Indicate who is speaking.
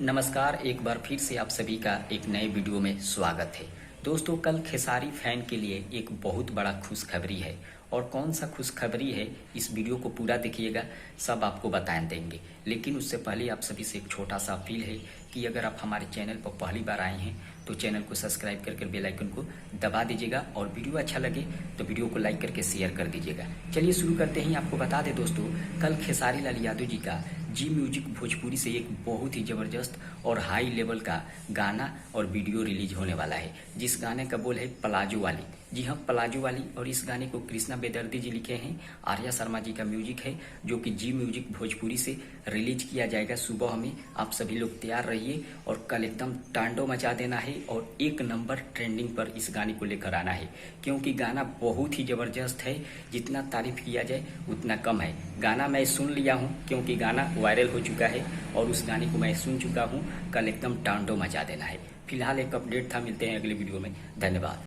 Speaker 1: नमस्कार, एक बार फिर से आप सभी का एक नए वीडियो में स्वागत है। दोस्तों, कल खेसारी फैन के लिए एक बहुत बड़ा खुशखबरी है और कौन सा खुशखबरी है इस वीडियो को पूरा देखिएगा, सब आपको बता देंगे। लेकिन उससे पहले आप सभी से एक छोटा सा अपील है कि अगर आप हमारे चैनल पर पहली बार आए हैं तो चैनल को सब्सक्राइब करके बेल आइकन को दबा दीजिएगा और वीडियो अच्छा लगे तो वीडियो को लाइक करके शेयर कर दीजिएगा। चलिए शुरू करते हैं। आपको बता दें दोस्तों, कल खेसारी लाल यादव जी का जी म्यूजिक भोजपुरी से एक बहुत ही ज़बरदस्त और हाई लेवल का गाना और वीडियो रिलीज होने वाला है, जिस गाने का बोल है प्लाजो वाली। जी हाँ, प्लाजो वाली। और इस गाने को कृष्णा बेदर्दी जी लिखे हैं, आर्या शर्मा जी का म्यूजिक है, जो कि जी म्यूजिक भोजपुरी से रिलीज किया जाएगा सुबह में। आप सभी लोग तैयार रहिए और कल एकदम टांडो मचा देना है और एक नंबर ट्रेंडिंग पर इस गाने को लेकर आना है, क्योंकि गाना बहुत ही ज़बरदस्त है। जितना तारीफ किया जाए उतना कम है। गाना मैं सुन लिया हूँ, क्योंकि गाना वायरल हो चुका है और उस गाने को मैं सुन चुका हूँ। कल एकदम टांडो मचा देना है। फिलहाल एक अपडेट था, मिलते हैं अगले वीडियो में। धन्यवाद।